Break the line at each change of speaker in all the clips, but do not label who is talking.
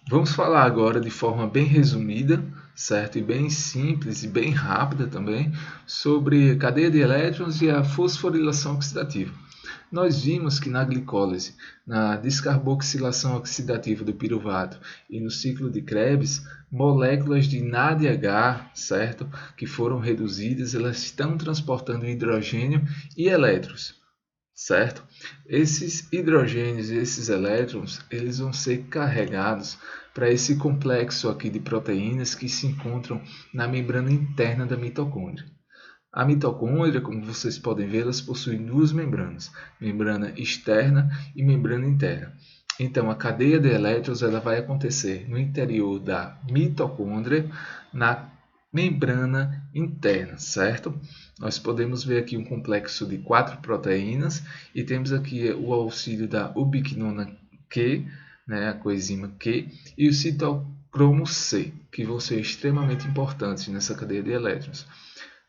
Vamos falar agora de forma bem resumida, certo? E bem simples e bem rápida também, sobre a cadeia de elétrons e a fosforilação oxidativa. Nós vimos que na glicólise, na descarboxilação oxidativa do piruvato e no ciclo de Krebs, moléculas de NADH, certo? Que foram reduzidas, elas estão transportando hidrogênio e elétrons, certo? Esses hidrogênios e esses elétrons, eles vão ser carregados para esse complexo aqui de proteínas que se encontram na membrana interna da mitocôndria. A mitocôndria, como vocês podem ver, elas possuem duas membranas, membrana externa e membrana interna. Então, a cadeia de elétrons ela vai acontecer no interior da mitocôndria, na membrana interna, certo? Nós podemos ver aqui um complexo de 4 proteínas e temos aqui o auxílio da ubiquinona Q, né, a coenzima Q, e o citocromo C, que vão ser extremamente importantes nessa cadeia de elétrons.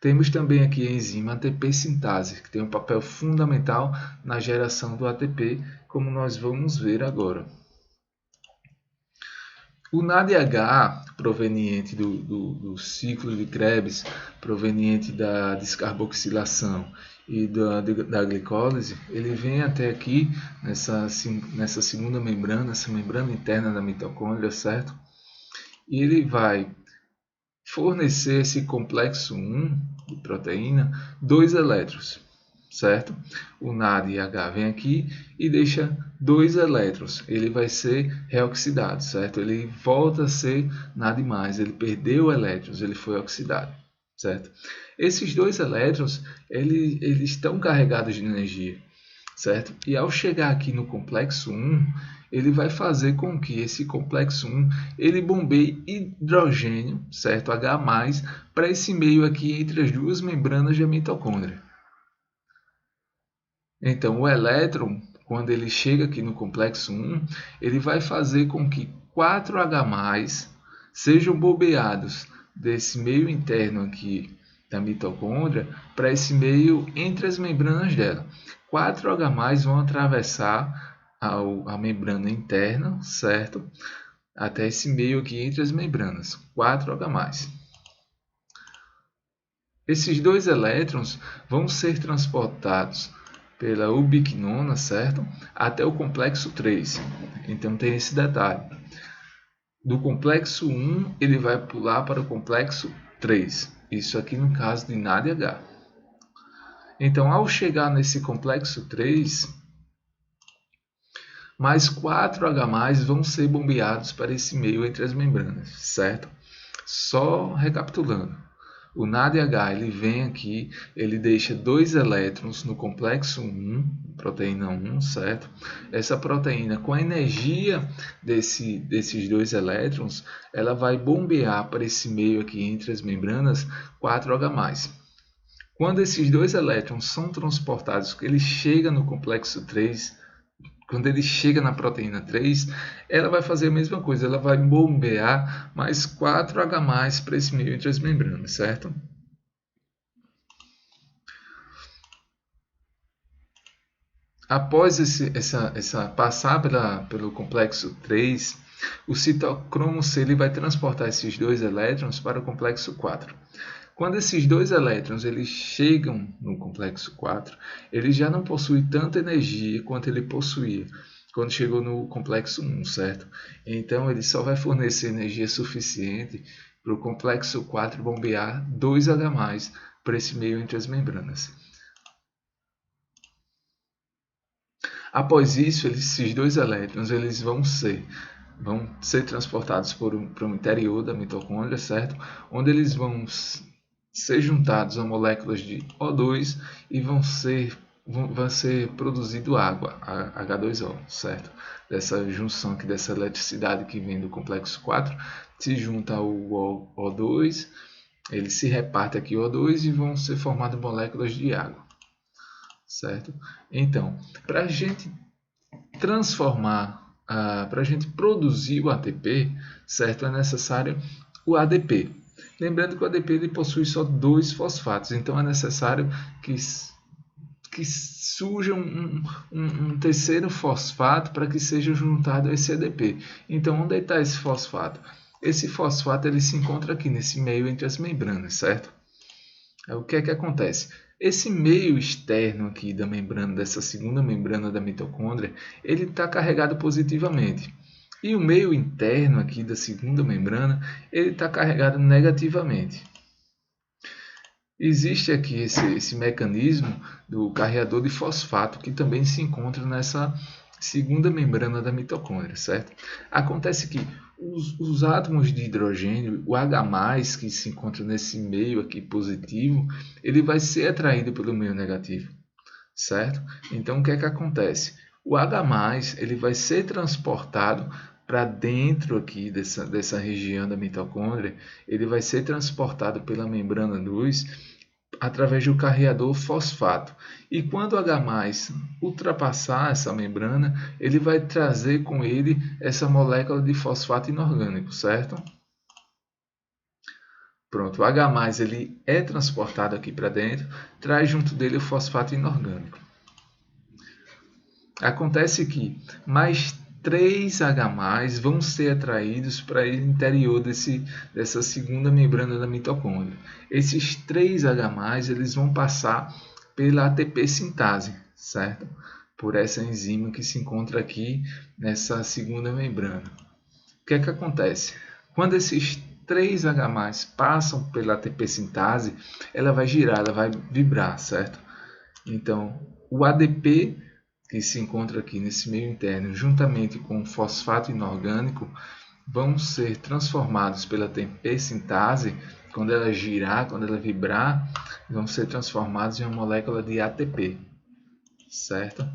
Temos também aqui a enzima ATP sintase, que tem um papel fundamental na geração do ATP, como nós vamos ver agora. O NADH, proveniente do ciclo de Krebs, proveniente da descarboxilação e da glicólise, ele vem até aqui nessa segunda membrana, essa membrana interna da mitocôndria, certo? E ele vai fornecer esse complexo 1 de proteína 2 elétrons, certo? O NADH vem aqui e deixa 2 elétrons. Ele vai ser reoxidado, certo? Ele volta a ser NAD+, ele perdeu elétrons, ele foi oxidado, certo? Esses 2 elétrons, eles estão carregados de energia, certo? E ao chegar aqui no complexo 1, ele vai fazer com que esse complexo 1 ele bombeie hidrogênio, certo? H+, para esse meio aqui entre as duas membranas da mitocôndria. Então, o elétron, quando ele chega aqui no complexo 1, ele vai fazer com que 4H+, sejam bombeados desse meio interno aqui da mitocôndria para esse meio entre as membranas dela. 4H+ vão atravessar a membrana interna, certo? Até esse meio aqui entre as membranas, 4H+. Esses 2 elétrons vão ser transportados pela ubiquinona, certo? Até o complexo 3. Então tem esse detalhe. Do complexo 1, ele vai pular para o complexo 3. Isso aqui no caso de NADH. Então, ao chegar nesse complexo 3, mais 4H+ vão ser bombeados para esse meio entre as membranas, certo? Só recapitulando. O NADH ele vem aqui, ele deixa 2 elétrons no complexo 1, proteína 1, certo? Essa proteína, com a energia desses 2 elétrons, ela vai bombear para esse meio aqui entre as membranas 4H+. Quando esses 2 elétrons são transportados, ele chega no complexo 3, quando ele chega na proteína 3, ela vai fazer a mesma coisa, ela vai bombear mais 4H+ para esse meio entre as membranas, certo? Após passar pelo complexo 3, o citocromo C ele vai transportar esses 2 elétrons para o complexo 4. Quando esses 2 elétrons eles chegam no complexo 4, ele já não possui tanta energia quanto ele possuía quando chegou no complexo 1, certo? Então, ele só vai fornecer energia suficiente para o complexo 4 bombear 2H+ para esse meio entre as membranas. Após isso, esses 2 elétrons eles vão ser transportados para o interior da mitocôndria, certo? Onde eles vão ser juntados a moléculas de O2 e vai ser produzido água, H2O, certo? Dessa junção aqui, dessa eletricidade que vem do complexo 4, se junta ao O2, ele se reparte aqui o O2 e vão ser formadas moléculas de água, certo? Então, para a gente transformar, para a gente produzir o ATP, certo? É necessário o ADP. Lembrando que o ADP ele possui só 2 fosfatos, então é necessário que que surja um terceiro fosfato para que seja juntado a esse ADP. Então, onde está esse fosfato? Esse fosfato ele se encontra aqui nesse meio entre as membranas, certo? O que é que acontece? Esse meio externo aqui da membrana, dessa segunda membrana da mitocôndria, ele está carregado positivamente. E o meio interno aqui da segunda membrana, ele está carregado negativamente. Existe aqui esse mecanismo do carreador de fosfato, que também se encontra nessa segunda membrana da mitocôndria, certo? Acontece que os átomos de hidrogênio, o H+, que se encontra nesse meio aqui positivo, ele vai ser atraído pelo meio negativo, certo? Então, o que é que acontece? O H+, ele vai ser transportado para dentro aqui dessa região da mitocôndria, ele vai ser transportado pela membrana luz através do carreador fosfato. E quando o H+ ultrapassar essa membrana, ele vai trazer com ele essa molécula de fosfato inorgânico, certo? Pronto, o H+ ele é transportado aqui para dentro, traz junto dele o fosfato inorgânico. Acontece que mais 3 H+ vão ser atraídos para o interior dessa segunda membrana da mitocôndria. Esses 3 H+ eles vão passar pela ATP sintase, certo? Por essa enzima que se encontra aqui nessa segunda membrana. O que é que acontece? Quando esses 3 H+ passam pela ATP sintase, ela vai girar, ela vai vibrar, certo? Então, o ADP que se encontra aqui nesse meio interno, juntamente com o fosfato inorgânico, vão ser transformados pela ATP sintase. Quando ela girar, quando ela vibrar, vão ser transformados em uma molécula de ATP, certo?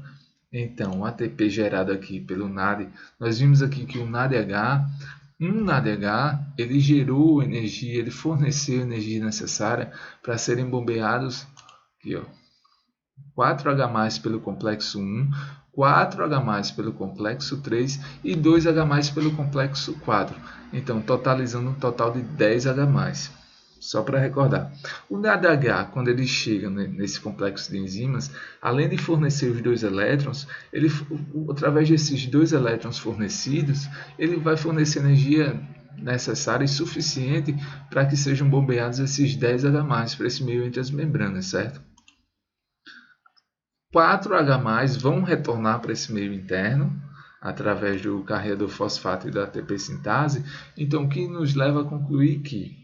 Então, o ATP gerado aqui pelo NAD, nós vimos aqui que o NADH, ele gerou energia, ele forneceu a energia necessária para serem bombeados aqui, ó, 4H+ pelo complexo 1, 4H+ pelo complexo 3 e 2H+ pelo complexo 4. Então, totalizando um total de 10H+. Só para recordar. O NADH, quando ele chega nesse complexo de enzimas, além de fornecer os 2 elétrons, ele, através desses 2 elétrons fornecidos, ele vai fornecer energia necessária e suficiente para que sejam bombeados esses 10H+ para esse meio entre as membranas, certo? 4H+ vão retornar para esse meio interno através do carreador fosfato e da ATP sintase. Então, o que nos leva a concluir que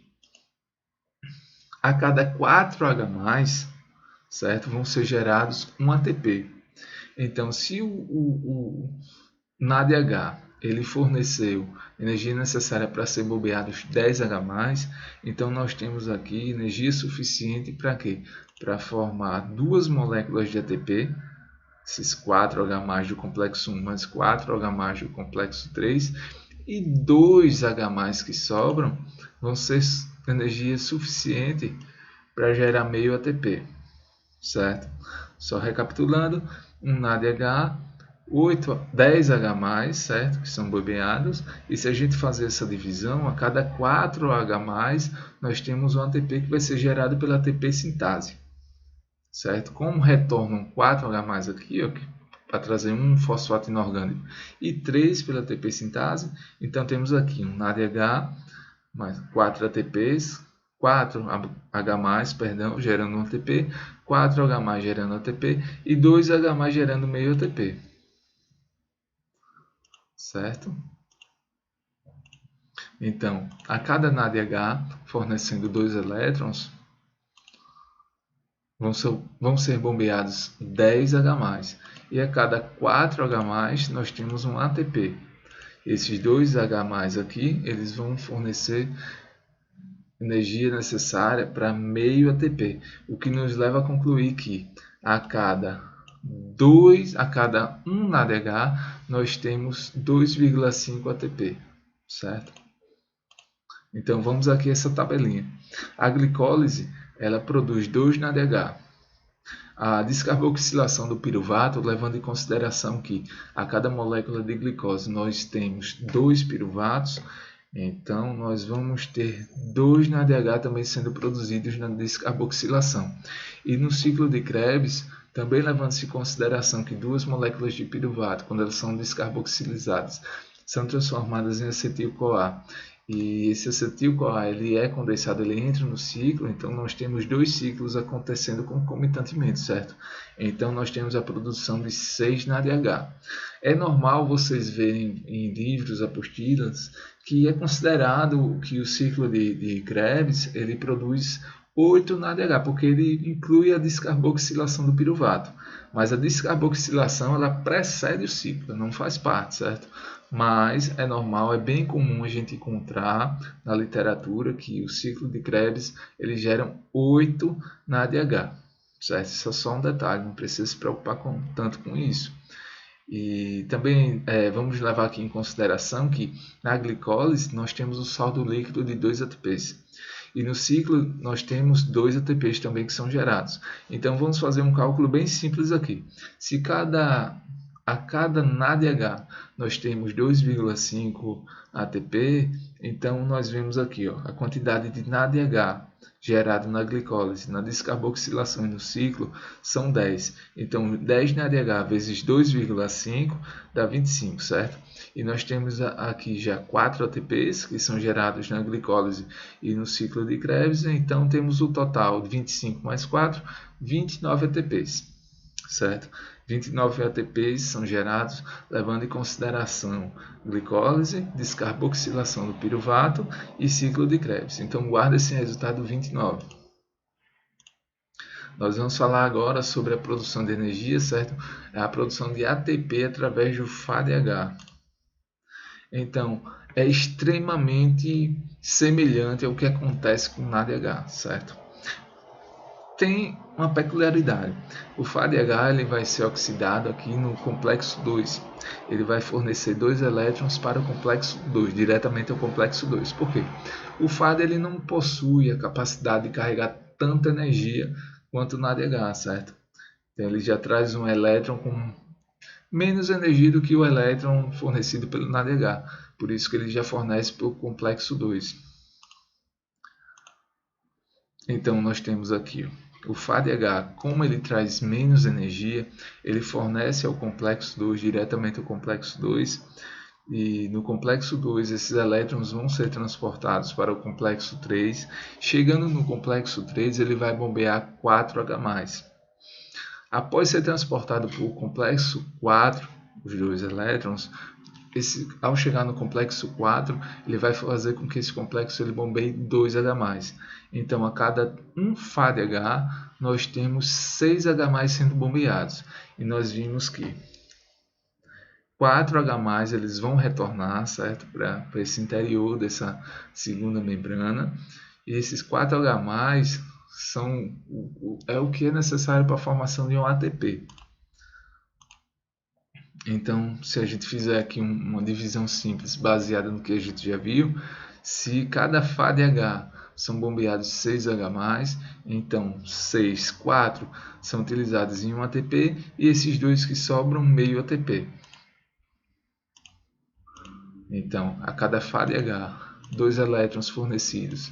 a cada 4H+, certo, vão ser gerados um ATP. Então, se o NADH ele forneceu energia necessária para ser bombeados 10H+, então nós temos aqui energia suficiente para quê? Para formar 2 moléculas de ATP, esses 4H+ do complexo 1 mais 4H+ do complexo 3, e 2H+ que sobram vão ser energia suficiente para gerar meio ATP, certo? Só recapitulando, um NADH, 10H+, certo? Que são bombeados, e se a gente fazer essa divisão, a cada 4H+, nós temos um ATP que vai ser gerado pela ATP sintase, certo? Como retornam 4H+ aqui, para trazer um fosfato inorgânico, e 3 pela ATP sintase, então temos aqui um NADH, mais 4 ATPs, 4H+, perdão, gerando um ATP, 4H+ gerando ATP e 2H+ gerando meio ATP. Certo? Então, a cada NADH fornecendo 2 elétrons, vão ser bombeados 10H+. E a cada 4H+, nós temos um ATP. Esses 2H+ aqui, eles vão fornecer energia necessária para meio ATP, o que nos leva a concluir que a cada 1 NADH nós temos 2,5 ATP, certo? Então vamos aqui a essa tabelinha. A glicólise ela produz 2 NADH. A descarboxilação do piruvato, levando em consideração que a cada molécula de glicose nós temos 2 piruvatos, então nós vamos ter 2 NADH também sendo produzidos na descarboxilação. E no ciclo de Krebs Também levando-se em consideração que duas moléculas de piruvato, quando elas são descarboxilizadas, são transformadas em acetil-CoA, e esse acetil-CoA ele é condensado, ele entra no ciclo, então nós temos dois ciclos acontecendo concomitantemente, certo? Então nós temos a produção de 6-NADH. É normal vocês verem em livros, apostilas, que é considerado que o ciclo de Krebs ele produz 8-NADH, porque ele inclui a descarboxilação do piruvato. Mas a descarboxilação ela precede o ciclo, não faz parte, certo? Mas é normal, é bem comum a gente encontrar na literatura que o ciclo de Krebs ele gera 8-NADH, certo? Isso é só um detalhe, não precisa se preocupar tanto com isso. E também vamos levar aqui em consideração que na glicólise nós temos o saldo líquido de 2 ATPs. E no ciclo nós temos 2 ATPs também que são gerados. Então vamos fazer um cálculo bem simples aqui. Se a cada NADH nós temos 2,5 ATP, então nós vemos aqui a quantidade de NADH gerado na glicólise, na descarboxilação e no ciclo são 10. Então 10 NADH vezes 2,5 dá 25, certo? E nós temos aqui já 4 ATPs que são gerados na glicólise e no ciclo de Krebs, então temos o total de 25 mais 4, 29 ATPs, certo? 29 ATPs são gerados levando em consideração glicólise, descarboxilação do piruvato e ciclo de Krebs. Então guarda esse resultado 29. Nós vamos falar agora sobre a produção de energia, certo? É a produção de ATP através do FADH. Então, é extremamente semelhante ao que acontece com o NADH, certo? Tem uma peculiaridade. O FADH ele vai ser oxidado aqui no complexo 2. Ele vai fornecer 2 elétrons para o complexo 2, diretamente ao complexo 2. Por quê? O FAD ele não possui a capacidade de carregar tanta energia quanto o NADH, certo? Então, ele já traz um elétron com menos energia do que o elétron fornecido pelo NADH. Por isso que ele já fornece para o complexo 2. Então, nós temos aqui o FADH, como ele traz menos energia, ele fornece ao complexo 2, diretamente ao complexo 2, e no complexo 2 esses elétrons vão ser transportados para o complexo 3. Chegando no complexo 3, ele vai bombear 4H+. Após ser transportado para o complexo 4, os 2 elétrons, ao chegar no complexo 4, ele vai fazer com que esse complexo ele bombeie 2H+. Então, a cada um FADH, nós temos 6H+ sendo bombeados. E nós vimos que 4H+, eles vão retornar, certo? Para esse interior dessa segunda membrana. E esses 4H+, é o que é necessário para a formação de um ATP. Então, se a gente fizer aqui uma divisão simples baseada no que a gente já viu, se cada FADH são bombeados 6H+, então 6, 4 são utilizados em um ATP e esses dois que sobram meio ATP. Então, a cada FADH, 2 elétrons fornecidos.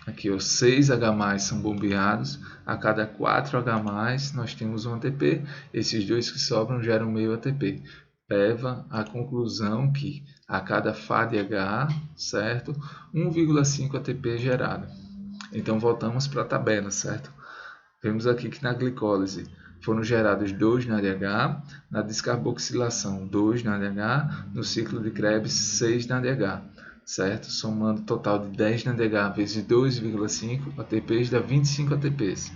Aqui, 6H+ são bombeados, a cada 4H+, nós temos um ATP, esses dois que sobram geram meio ATP. Leva à conclusão que a cada FADH, certo, 1,5 ATP é gerado. Então, voltamos para a tabela, certo? Vemos aqui que na glicólise foram gerados 2 NADH, na descarboxilação 2 NADH, no ciclo de Krebs 6 NADH. Certo? Somando o total de 10 NADH vezes 2,5 ATPs dá 25 ATPs.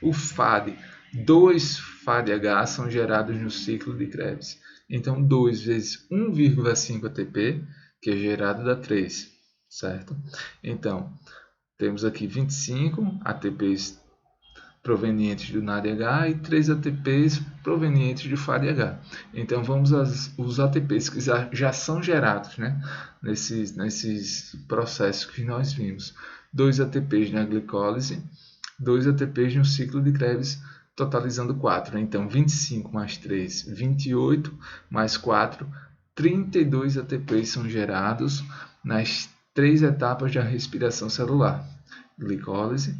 O FAD, 2 FADH são gerados no ciclo de Krebs. Então 2 vezes 1,5 ATP, que é gerado, dá 3. Certo? Então, temos aqui 25 ATPs provenientes do NADH e 3 ATPs provenientes do FADH. Então vamos aos ATPs que já são gerados, né, nesses processos que nós vimos. 2 ATPs na glicólise, 2 ATPs no ciclo de Krebs, totalizando 4. Então 25 mais 3, 28 mais 4, 32 ATPs são gerados nas 3 etapas da respiração celular: glicólise,